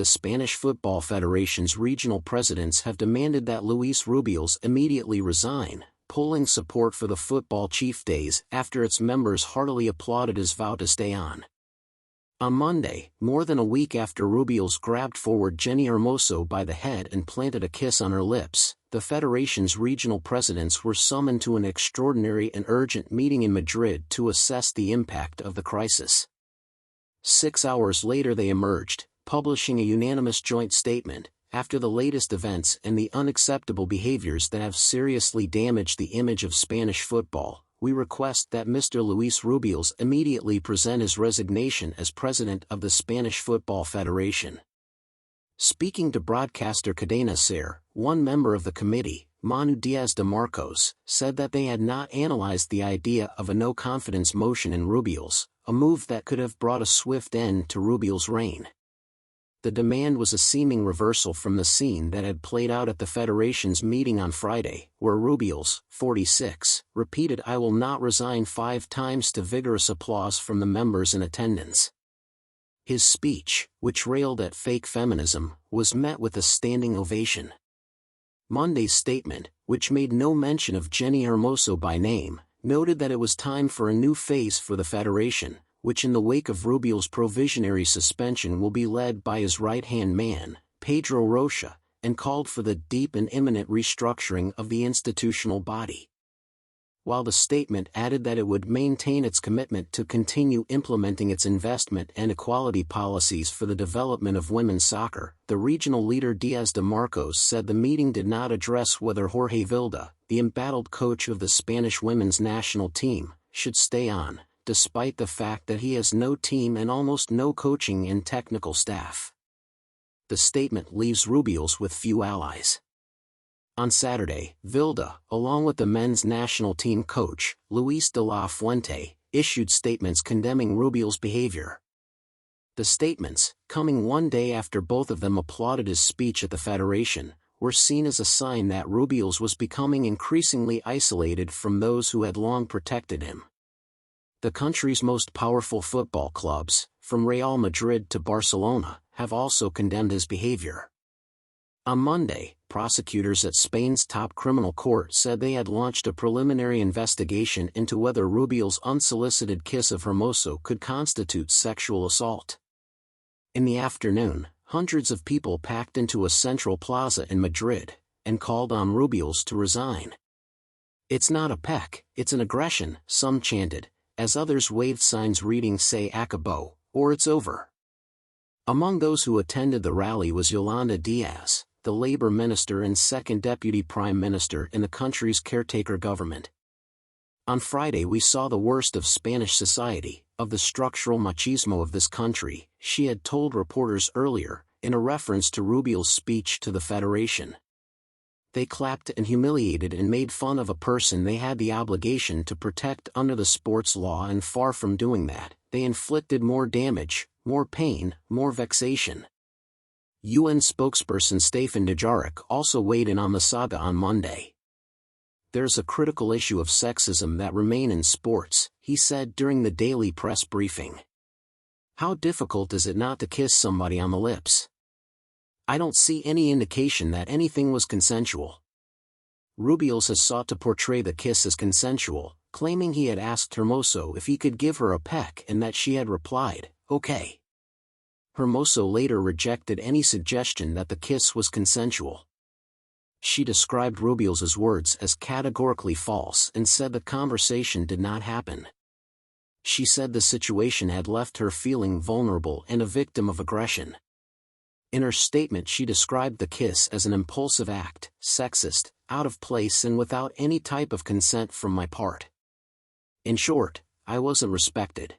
the Spanish Football Federation's regional presidents have demanded that Luis Rubiales immediately resign, polling support for the football chief days after its members heartily applauded his vow to stay on. On Monday, more than a week after Rubiales grabbed forward Jenni Hermoso by the head and planted a kiss on her lips, the federation's regional presidents were summoned to an extraordinary and urgent meeting in Madrid to assess the impact of the crisis. 6 hours later they emerged, publishing a unanimous joint statement: "After the latest events and the unacceptable behaviours that have seriously damaged the image of Spanish football, we request that Mr. Luis Rubiales immediately present his resignation as president of the Spanish Football Federation." Speaking to broadcaster Cadena Ser, one member of the committee, Manu Díaz de Marcos, said that they had not analysed the idea of a no-confidence motion in Rubiales, a move that could have brought a swift end to Rubiales' reign. The demand was a seeming reversal from the scene that had played out at the Federation's meeting on Friday, where Rubiales, 46, repeated "I will not resign" 5 times to vigorous applause from the members in attendance. His speech, which railed at fake feminism, was met with a standing ovation. Monday's statement, which made no mention of Jenni Hermoso by name, noted that it was time for a new phase for the Federation, which in the wake of Rubiales' provisionary suspension will be led by his right-hand man, Pedro Rocha, and called for the deep and imminent restructuring of the institutional body. While the statement added that it would maintain its commitment to continue implementing its investment and equality policies for the development of women's soccer, the regional leader Díaz de Marcos said the meeting did not address whether Jorge Vilda, the embattled coach of the Spanish women's national team, should stay on, despite the fact that he has no team and almost no coaching and technical staff. The statement leaves Rubiales with few allies. On Saturday, Vilda, along with the men's national team coach, Luis de la Fuente, issued statements condemning Rubiales' behavior. The statements, coming one day after both of them applauded his speech at the Federation, were seen as a sign that Rubiales was becoming increasingly isolated from those who had long protected him. The country's most powerful football clubs, from Real Madrid to Barcelona, have also condemned his behavior. On Monday, prosecutors at Spain's top criminal court said they had launched a preliminary investigation into whether Rubiales' unsolicited kiss of Hermoso could constitute sexual assault. In the afternoon, hundreds of people packed into a central plaza in Madrid, and called on Rubiales to resign. "It's not a peck, it's an aggression," some chanted, as others waved signs reading "Se acabó," or "It's over." Among those who attended the rally was Yolanda Díaz, the Labour minister and second deputy prime minister in the country's caretaker government. "On Friday we saw the worst of Spanish society, of the structural machismo of this country," she had told reporters earlier, in a reference to Rubiales' speech to the Federation. "They clapped and humiliated and made fun of a person they had the obligation to protect under the sports law, and far from doing that, they inflicted more damage, more pain, more vexation." UN spokesperson Stefan Dujarric also weighed in on the saga on Monday. "There's a critical issue of sexism that remain in sports," he said during the daily press briefing. "How difficult is it not to kiss somebody on the lips? I don't see any indication that anything was consensual." Rubiales has sought to portray the kiss as consensual, claiming he had asked Hermoso if he could give her a peck and that she had replied, "Okay." Hermoso later rejected any suggestion that the kiss was consensual. She described Rubiales' words as categorically false and said the conversation did not happen. She said the situation had left her feeling vulnerable and a victim of aggression. In her statement she described the kiss as an impulsive act, sexist, out of place and without any type of consent from my part. "In short, I wasn't respected.